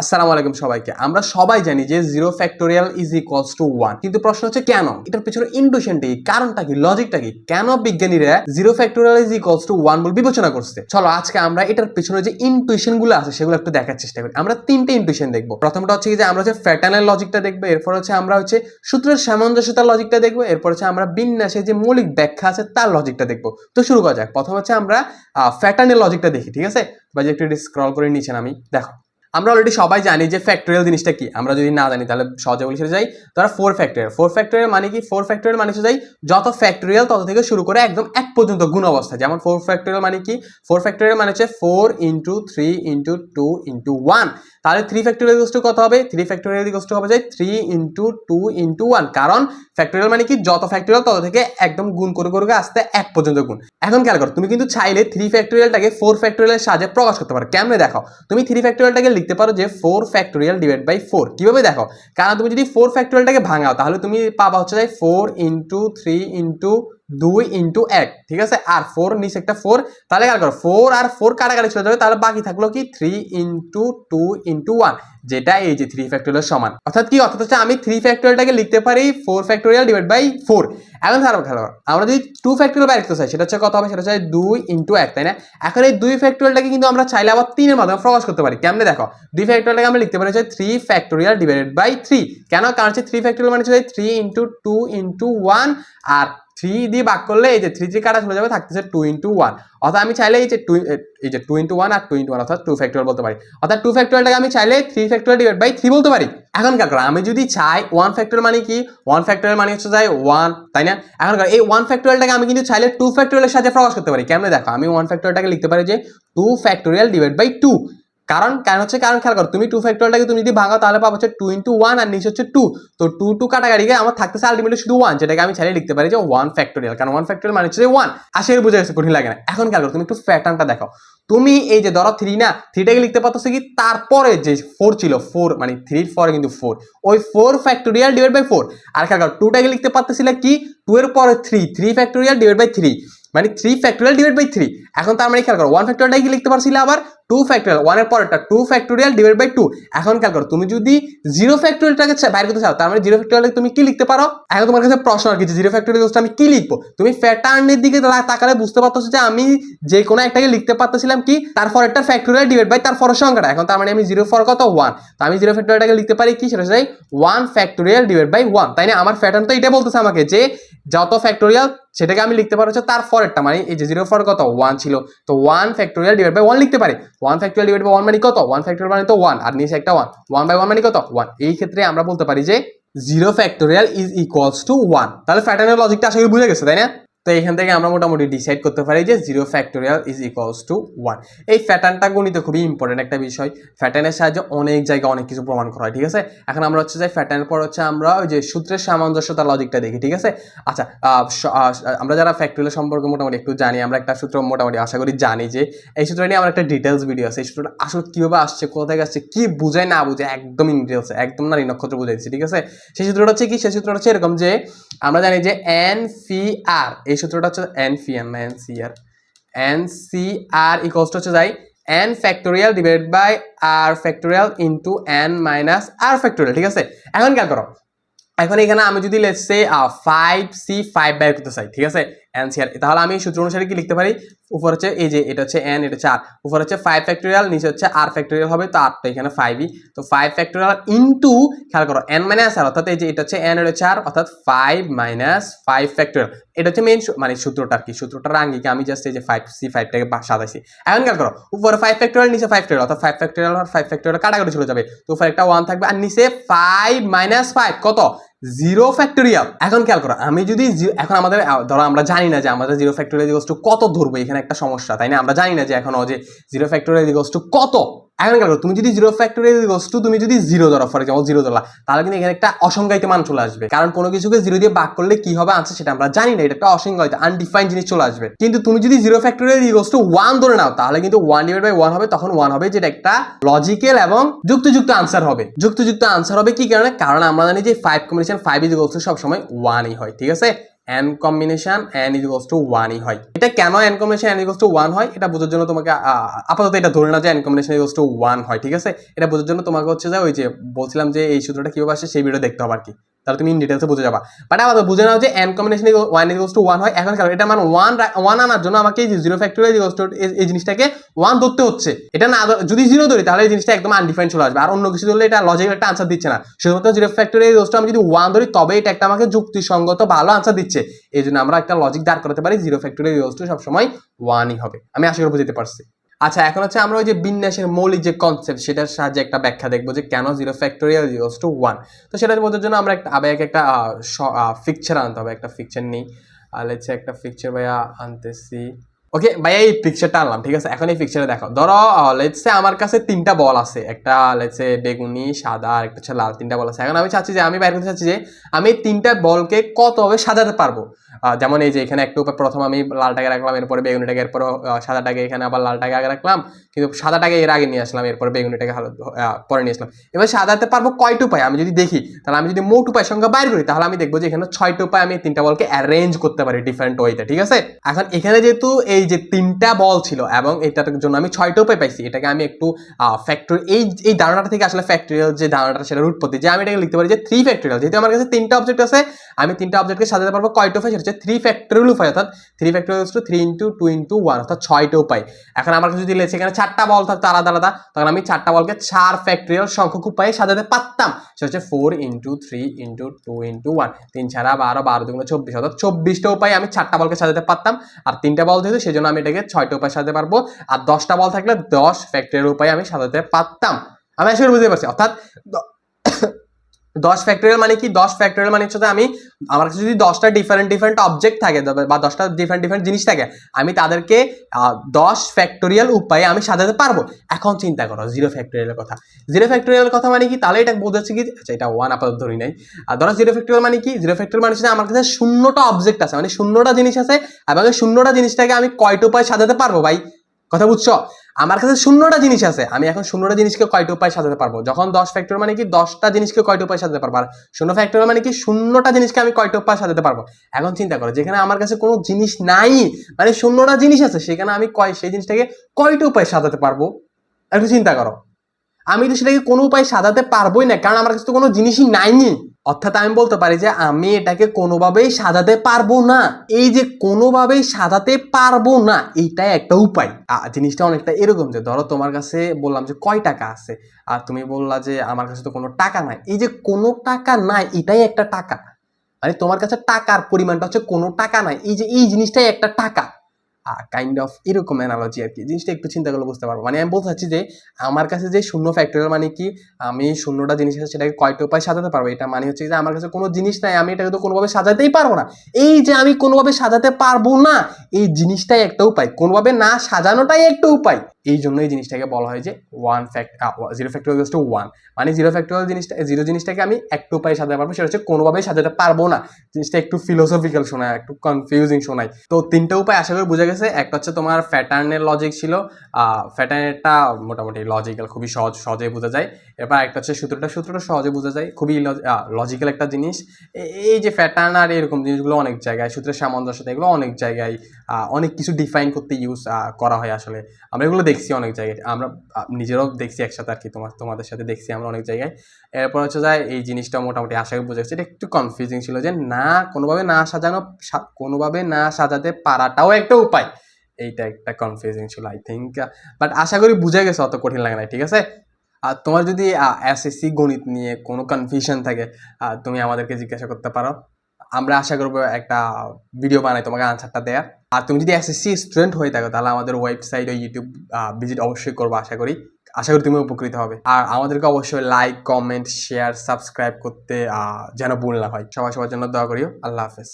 আসসালামু আলাইকুম সবাইকে। আমরা সবাই জানি যে 0 ফ্যাক্টোরিয়াল ইজ ইকুয়ালস টু 1, কিন্তু প্রশ্ন হচ্ছে কেন? এটার পেছনে ইনটুইশনটা কি, কারণটা কি, লজিকটা কি, কেন বিজ্ঞানীরা 0 ফ্যাক্টোরিয়াল ইজ ইকুয়ালস টু 1 বলে বিবেচনা করছে? চলো আজকে আমরা এটার পেছনে যে ইনটুইশন গুলো আছে সেগুলো একটু দেখার চেষ্টা করি। আমরা তিনটে ইনটুইশন দেখবো। প্রথমটা হচ্ছে যে আমরা প্যাটার্নের লজিকটা দেখবো, এরপর হচ্ছে আমরা সূত্রের সামঞ্জস্যতার লজিকটা দেখবো, এরপর হচ্ছে আমরা বিন্যাসের যে মৌলিক ব্যাখ্যা আছে তার লজিকটা দেখবো। তো শুরু করা যাক। প্রথম হচ্ছে আমরা প্যাটার্নের লজিকটা দেখি, ঠিক আছে? বা যে একটু স্ক্রল করে নিচে নামি, দেখো আমরা অলরেডি সবাই জানি যে ফ্যাক্টোরিয়াল জিনিসটা কি। আমরা যদি না জানি তাহলে সহজে বলে যাই, ধরো 4 ফ্যাক্টোরিয়াল। 4 ফ্যাক্টোরিয়াল মানে কি? 4 ফ্যাক্টোরিয়াল মানে হচ্ছে যত ফ্যাক্টোরিয়াল তত থেকে শুরু করে একদম এক পর্যন্ত গুণ অবস্থা। যেমন 4 ফ্যাক্টোরিয়াল মানে কি? 4 ফ্যাক্টোরিয়াল মানে হচ্ছে 4 ইন্টু 3 ইন্টু 2 ইন্টু 1। তাহলে 3 ফ্যাক্টোরিয়াল ইকুয়ালস টু কত হবে? 3 ফ্যাক্টোরিয়াল ইকুয়ালস টু হবে 3 ইন্টু 2 ইন্টু 1। কারণ ফ্যাক্টোরিয়াল মানে কি? যত ফ্যাক্টোরিয়াল তত থেকে একদম গুণ করে করে আসতে এক পর্যন্ত গুণ। এখন খেয়াল করো, তুমি কিন্তু চাইলে 3 ফ্যাক্টোরিয়ালটাকে 4 ফ্যাক্টোরিয়ালের সাহায্যে প্রকাশ করতে পারো। কেমনে দেখো, তুমি 3 ফ্যাক্টোরিয়ালটাকে লিখতে পারো যে 4 ফ্যাক্টোরিয়াল ডিভাইড বাই 4। কিভাবে দেখো, কারণ তুমি যদি 4 ফ্যাক্টোরিয়ালটাকে ভাঙাও তাহলে তুমি পাবা হচ্ছে 4 ইন্টু 3 ইন্টু 2 ইন্টু 1, ঠিক আছে? আর 4 নিচে একটা 4, তাহলে খেয়াল করো 4 আর 4 কাটাকাটি চলে যাবে, তাহলে বাকি থাকলো কি 3 ইন্টু 2 ইন্টু 1, যেটা এই যে 3 ফ্যাক্টোরিয়াল সমান। অর্থাৎ কি? অর্থাৎ হচ্ছে আমি 3 ফ্যাক্টোরিয়ালটাকে লিখতে পারি 4 ফ্যাক্টোরিয়াল ডিভাইড বাই 4। এখন খেয়াল করো, আমরা যদি 2 ফ্যাক্টোরিয়াল বাইর করতে চাই সেটা হচ্ছে কত হবে? সেটা হচ্ছে 2 ইন্টু 1, তাই না? এখন এই 2 ফ্যাক্টোরিয়ালটাকে কিন্তু আমরা চাইলে আবার 3 এর মাধ্যমে প্রকাশ করতে পারি। কেমনে দেখো, 2 ফ্যাক্টোরিয়ালটাকে আমরা লিখতে পারি হচ্ছে 3 ফ্যাক্টোরিয়াল ডিভাইডেড বাই 3। কেন? কারণ হচ্ছে 3 ফ্যাক্টোরিয়াল মানে হচ্ছে 3 ইন্টু 2 ইন্টু 1, আর 3 দিয়ে ভাগ করলে এই যে 3 কাটা চলে যাবে, থাকতেছে 2 ইন্টু 1। অর্থাৎ আমি চাইলে এই যে 2 ইন্টু 1 আর 2 ইন্টু 1 অর্থাৎ 2 ফ্যাক্টোরিয়াল বলতে পারি। অর্থাৎ 2 ফ্যাক্টোরিয়ালটাকে আমি চাইলে 3 ফ্যাক্টোরিয়াল ডিভাইড বাই 3 বলতে পারি। এখন কাজ করো, আমি যদি চাই 1 ফ্যাক্টোরিয়াল মানে কি? 1 ফ্যাক্টোরিয়াল মানে হচ্ছে 1, তাই না? এখন এই 1 ফ্যাক্টোরিয়ালটাকে আমি কিন্তু চাইলে 2 ফ্যাক্টোরিয়ালের সাথে প্রকাশ করতে পারি। কেমনে দেখো, আমি 1 ফ্যাক্টোরিয়ালটাকে লিখতে পারি যে 2 ফ্যাক্টোরিয়াল ডিভাইড বাই 2। কারণ খেয়াল করো, তুমি 2 ফ্যাক্টোরিয়ালটাকে তুমি যদি ভাঙাও তাহলে পাবো হচ্ছে 2 ইন্টু 1 আর নিচে হচ্ছে 2। তো 2 কাটাকাটিকে আমার থাকতেছে আলটিমেটলি শুধু 1, যেটাকে আমি চাইলে লিখতে পারি যে 1 ফ্যাক্টোরিয়াল। কারণ 1 ফ্যাক্টোরিয়াল মানে হচ্ছে 1। আশা করি বুঝে গেছে, কঠিন লাগে না। এখন খেয়াল করো, তুমি একটু প্যাটার্নটা দেখো। তুমি এই যে ধরো 3 না, 3টাকে লিখতে পারতেছো কি? তারপরে যে 4 ছিল, 4 মানে 3 এর পরে কিন্তু 4, ওই 4 ফ্যাক্টোরিয়াল ডিভাইড বাই 4। আর খেয়াল করো 2টাকে লিখতে পারতেছিলে কি? 2 এর পরে 3 ফ্যাক্টোরিয়াল ডিভাইড বাই 3, মানে 3 ফ্যাক্টোরিয়াল ডিভাইড বাই 3। এখন তার মানে খেয়াল করো 1 ফ্যাক্টোরিয়ালটাকে কি লিখতে পারছিলে আবার? 2 ফ্যাক্টোরিয়াল, 1 এর পরেরটা 2 ফ্যাক্টোরিয়াল ডিভাইড বাই 2। এখন খেয়াল করো, তুমি যদি 0 ফ্যাক্টোরিয়ালটাকে বাইর করতে চাও তার মানে 0 ফ্যাক্টোরিয়ালটাকে তুমি কি লিখতে পারো? এখন তোমার কাছে প্রশ্ন আর কি, 0 ফ্যাক্টোরিয়াল আমি কি লিখবো? তুমি প্যাটার্নের দিকে তাকালে বুঝতে পারতেছো যে আমি যে কোনো একটাকে লিখতে পারতেছিলাম কি? তারপর একটা ফ্যাক্টোরিয়াল ডিভাইড বাই তারপর সংখ্যাটা। এখন তার মানে আমি 0 ফর কত? 1। তো আমি 0 ফ্যাক্টোরিয়ালটাকে লিখতে পারি কি? সেটা হচ্ছে 1 ফ্যাক্টোরিয়াল ডিভাইড বাই 1, তাই না? আমার প্যাটার্ন তো এটা বলতেছে আমাকে যে যত ফ্যাক্টোরিয়াল সেটাকে আমি লিখতে পারি হচ্ছে তার পরেরটা, মানে এই যে 0 ফর কত? 1 ছিল, তো 1 ফ্যাক্টোরিয়াল ডিভাইড বাই 1 লিখতে পারি। 1 ফ্যাক্টোরিয়াল ডিভাইড বাই 1 মানে কত? 1 ফ্যাক্টোরিয়াল মানে তো 1 আর নিচে একটা 1, 1 বাই 1 মানে কত? 1। এই ক্ষেত্রে আমরা বলতে পারি যে 0 ফ্যাক্টোরিয়াল ইজ ইকুয়ালস টু 1। তাহলে প্যাটার্নের লজিকটা আশা করি বুঝে গেছে, তাই না? তো এখান থেকে আমরা মোটামুটি ডিসাইড করতে পারি যে 0 ফ্যাক্টোরিয়াল ইজ ইকুয়ালস টু 1। এই প্যাটার্নটা গণিতে খুবই ইম্পর্টেন্ট একটা বিষয়। প্যাটার্নের সাহায্যে অনেক জায়গায় অনেক কিছু প্রমাণ করা হয়, ঠিক আছে? এখন আমরা হচ্ছে যে প্যাটার্নের পর হচ্ছে আমরা ওই যে সূত্রের সামঞ্জস্যতার লজিকটা দেখি, ঠিক আছে? আচ্ছা, আমরা যারা ফ্যাক্টোরিয়াল সম্পর্কে মোটামুটি একটু জানি, আমরা একটা সূত্র মোটামুটি আশা করি জানি যে এই সূত্রটা নিয়ে আমার একটা ডিটেলস ভিডিও আছে। এই সূত্রটা আসলে কিভাবে আসছে, কোথায় আসছে, কি বুঝায় না বুঝে একদম ইন ডিটেলস, একদম নারী নক্ষত্র বুঝাই দিচ্ছি, ঠিক আছে? সেই সূত্রটা হচ্ছে কি? সেই সূত্রটা হচ্ছে এরকম যে আমরা জানি যে এন ফি আর, এই সূত্রটা হচ্ছে এন ফি এন না N C R, N C R equals to হচ্ছে N factorial divide by R factorial into N minus R factorial, ঠিক আছে? এখন খেয়াল করো, এখন এখানে আমি যদি লেটস সে 5c5 বের করতে চাই, ঠিক আছে? এনসিআর, তাহলে আমি সূত্র অনুসারে কি লিখতে পারি? উপর হচ্ছে এই যে এটা হচ্ছে n, এটা হচ্ছে r, উপর হচ্ছে 5 ফ্যাক্টোরিয়াল, নিচে হচ্ছে r ফ্যাক্টোরিয়াল হবে, তো r তো এখানে 5ই, তো 5 ফ্যাক্টোরিয়াল ইনটু খেয়াল করো n মাইনাস r, অর্থাৎ এই যে এটা হচ্ছে n, এটা হচ্ছে r, অর্থাৎ 5 মাইনাস 5 ফ্যাক্টোরিয়াল। এটা হচ্ছে মেইন মানে সূত্রটা আর কি, সূত্রটার আঙ্গিকে আমি জাস্ট এই যে 5c5টাকে সাজাইছি। এখন খেয়াল করো, উপরে 5 ফ্যাক্টোরিয়াল, নিচে 5 ফ্যাক্টোরিয়াল, অর্থাৎ 5 ফ্যাক্টোরিয়াল আর 5 ফ্যাক্টোরিয়াল কাটাকাটি চলে যাবে, তো উপরে একটা 1 থাকবে আর নিচে 5 মাইনাস 5 কত? 0 ফ্যাক্টোরিয়াল। এখন খেয়াল করো, আমি যদি এখন আমাদের ধরো আমরা জানি না যে আমাদের 0 ফ্যাক্টোরিয়াল ইকুয়ালস টু কত ধরবো, এখানে একটা সমস্যা, তাই না? আমরা জানি না যে এখনো যে 0 ফ্যাক্টোরিয়াল ইকুয়ালস টু কত। এখন খেয়াল করো, তুমি যদি 0 ফ্যাক্টোরিয়াল ইকুয়ালস টু তুমি যদি 0 ধরো, ফর এক্সাম্পল 0 ধরলা, তাহলে কিন্তু এখানে একটা অসংজ্ঞায়িত মান চলে আসবে। কারণ কোনো কিছুকে 0 দিয়ে ভাগ করলে কি হবে আনসার সেটা আমরা জানি না, এটা একটা অসংজ্ঞায়িত আনডিফাইন্ড জিনিস চলে আসবে। কিন্তু তুমি যদি 0 ফ্যাক্টোরিয়াল ইকুয়ালস টু 1 ধরে নাও, তাহলে কিন্তু 1 ডিভাইড বাই 1 হবে, তখন 1 হবে, যেটা একটা লজিক্যাল এবং যুক্তিযুক্ত আনসার হবে। যুক্তিযুক্ত আনসার হবে কি কারণে? কারণ আমরা জানি যে 5 কম্বিনেশন 5 ইজ ইকুয়ালস টু সব সময় 1ই হয়, ঠিক আছে? n combination n equals to 1 ই হয়। এটা কেন n combination n equals to 1 হয় এটা বোঝার জন্য তোমাকে আপাতত এটা ধরে না যে n কম্বিনেশন ইকুয়ালস টু 1 হয়, ঠিক আছে? এটা বোঝার জন্য তোমাকে হচ্ছে যে ওই যে বলছিলাম যে এই সূত্রটা কিভাবে আসে সেই ভিডিও দেখতে হবে আর কি, তাহলে তুমি ইন ডিটেইলসে বুঝে যাবা। বাট আপাতত বুঝে নাও যে n কম্বিনেশন 1 ইকুয়ালস টু 1 হয়। এখন কারণ এটা মান 1 আনার জন্য আমাকে এই যে 0 ফ্যাক্টোরিয়াল ইকুয়ালস টু এই জিনিসটাকে 1 ধরতে হচ্ছে। এটা না যদি 0 ধরি তাহলে এই জিনিসটা একদম আনডিফাইন্ড চলে আসবে, আর অন্য কিছু ধরলে এটা লজিক্যাল একটা আনসার দিচ্ছে না। শুধুমাত্র 0 ফ্যাক্টোরিয়াল ইকুয়ালস টু আমি যদি 1 ধরি তবে এটা একটা আমাকে যুক্তিসঙ্গত ভালো আনসার দিচ্ছে। এই জন্য আমরা একটা লজিক দাঁড় করাতে পারি 0 ফ্যাক্টোরিয়াল ইকুয়ালস টু সবসময় 1 ই হবে। আমি আশা করি বুঝতে পারছি। আচ্ছা, এখন হচ্ছে আমরা ওই যে বিন্যাসের মৌলিক যে কনসেপ্ট সেটার সাহায্যে একটা ব্যাখ্যা দেখবো যে কেন 0 ফ্যাক্টোরিয়াল ইকুয়ালস টু 1। তো সেটা বোঝার জন্য আমরা একটা ফিকচার আনতে হবে। একটা ফিকচার নিই, লেটস সে একটা ফিকচার ভাইয়া আনতেছি। ওকে ভাইয়া, এই পিকচারটা আনলাম, ঠিক আছে? এখন এই পিকচারে দেখো, ধরো লেটস সে আমার কাছে 3টা বল আছে, একটা লেটস সে বেগুনি, সাদা আর একটা হচ্ছে লাল, 3টা বল আছে। এখন আমি চাচ্ছি যে আমি বাইরে করতে চাচ্ছি যে আমি 3টা বলকে কতভাবে সাজাতে পারবো। যেমন এই যে এখানে একটা উপর প্রথম আমি লালটাকে রাখলাম, এরপরে বেগুনিটাকে, এরপর সাদাটাকে, এখানে আবার লালটাকে আগে রাখলাম, কিন্তু সাদাটাকে এর আগে নিয়ে আসলাম, এরপরে বেগুনিটাকে পরে নিয়ে আসলাম। এবার সাজাতে পারবো কয়টা উপায় আমি যদি দেখি, তাহলে আমি যদি মোট উপায় সংখ্যা বাইর করি তাহলে আমি দেখবো যে এখানে 6টা উপায় আমি 3টা বলকে অ্যারেঞ্জ করতে পারি ডিফারেন্ট ওয়েতে, ঠিক আছে? এখন এখানে যেহেতু এই যে 3টা বল ছিল এবং এটার জন্য আমি 6টা উপায় পাইছি, এটাকে আমি একটু এই ধারণাটা থেকে আসলে ফ্যাক্টরিয়াল যে ধারণাটা সেটার উৎপত্তি, যে আমি এটাকে লিখতে পারি যে 3 ফ্যাক্টরিয়াল। যেহেতু আমার কাছে 3টা অবজেক্ট আছে, আমি 3টা অবজেক্টকে সাজাতে পারবো কয়টা উপায়, সেটা হচ্ছে 3 ফ্যাক্টরিয়াল উপায়, অর্থাৎ 3 ফ্যাক্টরিয়াল টু 3 ইনটু 2 ইনটু 1, অর্থাৎ 6টা উপায়। এখন আমার কাছে যদি লেখছে এখানে 4টা বল থাকতো আলাদা আলাদা, তখন আমি 4টা বলকে 4 ফ্যাক্টরিয়াল সংখ্যক উপায়ে সাজাতে পারতাম। সেটা হচ্ছে 4 ইনটু 3 ইনটু 2 ইনটু 1, 3 ছাড়া 12, 12 দুগুণে 24, অর্থাৎ 24টা উপায়ে আমি 4টা বলকে সাজাতে পারতাম। আর 3টা বল যেহেতু সেজন্য আমি এটাকে 6টা উপায় সাজাতে পারবো, আর 10টা বল থাকলে 10 ফ্যাক্টরিয়াল উপায়ে আমি সাজাতে পারতাম। আমি আসলে বুঝতে পারছি, অর্থাৎ 10 ফ্যাক্টরিয়াল মানে কি? 10 ফ্যাক্টরিয়াল মানে হচ্ছে আমি, আমার কাছে যদি 10টা ডিফারেন্ট অবজেক্ট থাকে বা 10টা ডিফারেন্ট জিনিস থাকে, আমি তাদেরকে 10 ফ্যাক্টরিয়াল উপায়ে আমি সাজাতে পারবো। এখন চিন্তা করো 0 ফ্যাক্টরিয়ালের কথা। 0 ফ্যাক্টরিয়ালের কথা মানে কি? তাহলে এটা বোঝাচ্ছে কি, আচ্ছা এটা 1 আপাতত ধরি নাই। আর ধরো 0 ফ্যাক্টরিয়াল মানে কি? 0 ফ্যাক্টরিয়াল মানে হচ্ছে আমার কাছে 0টা অবজেক্ট আছে, মানে 0টা জিনিস আছে, এবং এই 0টা জিনিসটাকে আমি কয়টা উপায়ে সাজাতে পারবো ভাই? কথা বুঝছো? আমার কাছে 0টা জিনিস আছে, আমি এখন 0টা জিনিসকে কয়টা উপায়ে সাজাতে পারবো? যখন 10 ফ্যাক্টরিয়াল মানে কি 10টা জিনিসকে কয়টা উপায়ে সাজাতে পারবো, আর 0 ফ্যাক্টরিয়াল মানে কি 0টা জিনিসকে আমি কয়টা উপায়ে সাজাতে পারবো। এখন চিন্তা করো, যেখানে আমার কাছে কোনো জিনিস নাই, মানে 0টা জিনিস আছে, সেখানে আমি সেই জিনিসটাকে কয়টা উপায়ে সাজাতে পারবো? একটু চিন্তা করো। আমি তো সেটাকে কোনো উপায়ে সাজাতে পারবোই না, কারণ আমার কাছে তো কোনো জিনিসই নাইনি। অর্থাৎ আমি বলতে পারি যে আমি এটাকে কোনোভাবেই সাজাতে পারবো না। এই যে কোনোভাবেই সাজাতে পারবো না, এইটাই একটা উপায়। জিনিসটা অনেকটা এরকম যে ধরো তোমার কাছে বললাম যে কয় টাকা আছে, আর তুমি বললা যে আমার কাছে তো কোনো টাকা নাই। এই যে কোনো টাকা নাই, এটাই একটা টাকা। মানে তোমার কাছে টাকার পরিমাণটা হচ্ছে কোনো টাকা নাই, এই যে এই জিনিসটাই একটা টাকা। কাইন্ড অফ এরকম অ্যানালজি আর কি। জিনিসটা একটু চিন্তা করলে বুঝতে পারবো। মানে আমি বলতে চাচ্ছি যে আমার কাছে যে 0 ফ্যাক্টরিয়াল মানে কি, আমি 0টা জিনিস আছে সেটাকে কয়টা উপায় সাজাতে পারবো, এটা মানে হচ্ছে যে আমার কাছে কোনো জিনিস নাই, আমি এটাকে তো কোনোভাবে সাজাতেই পারবো না। এই যে আমি কোনোভাবে সাজাতে পারবো না, এই জিনিসটাই একটা উপায়, কোনোভাবে না সাজানোটাই একটা উপায়। এই জন্য এই জিনিসটাকে বলা হয় যে 0 ফ্যাক্টরিয়াল 1, মানে 0 ফ্যাক্টরিয়াল জিনিসটাকে আমি একটা উপায়ে সাজাতে পারবো, সেটা হচ্ছে কোনোভাবেই সাজাতে পারবো না। জিনিসটা একটু ফিলোসফিক্যাল শোনায়, একটু কনফিউজিং শোনায়। তো 3টা উপায় আশা করি বোঝা গেছে। একটা হচ্ছে তোমার প্যাটার্নের লজিক ছিল, প্যাটার্নেরটা মোটামুটি লজিক্যাল, খুবই সহজে বোঝা যায়। এবার একটা হচ্ছে সূত্রটা সহজে বোঝা যায়, খুবই লজিক্যাল একটা জিনিস। এই যে প্যাটার্ন আর এরকম জিনিসগুলো অনেক জায়গায়, সূত্রের সামঞ্জস্যতা, এগুলো অনেক জায়গায় অনেক কিছু ডিফাইন করতে ইউজ করা হয়। আসলে আমরা এগুলো দেখছি অনেক জায়গায়, আমরা নিজেরাও দেখছি একসাথে আর কি, তোমাদের সাথে দেখছি আমরা অনেক জায়গায়। এরপর হচ্ছে যায় এই জিনিসটা মোটামুটি আশা করি বোঝা যাচ্ছে। এটা একটু কনফিউজিং ছিল যে না কোনোভাবে না সাজাতে পারাটাও একটা উপায়, এইটা একটা কনফিউজিং ছিল আই থিঙ্ক। বাট আশা করি বুঝে গেছে, অত কঠিন লাগে না, ঠিক আছে? আর তোমার যদি এসএসসি গণিত নিয়ে কোনো কনফিউশন থাকে, তুমি আমাদেরকে জিজ্ঞাসা করতে পারো। আমরা আশা করবো একটা ভিডিও বানাই তোমাকে আনসারটা দেয়ার। আর তুমি যদি এসএসসি স্টুডেন্ট হয়ে থাকো তাহলে আমাদের ওয়েবসাইট ও ইউটিউব ভিজিট অবশ্যই করবো। আশা করি তুমি উপকৃত হবে। আর আমাদেরকে অবশ্যই লাইক, কমেন্ট, শেয়ার, সাবস্ক্রাইব করতে যেন ভুল না হয়। সবার জন্য দোয়া করিও। আল্লাহ হাফেজ।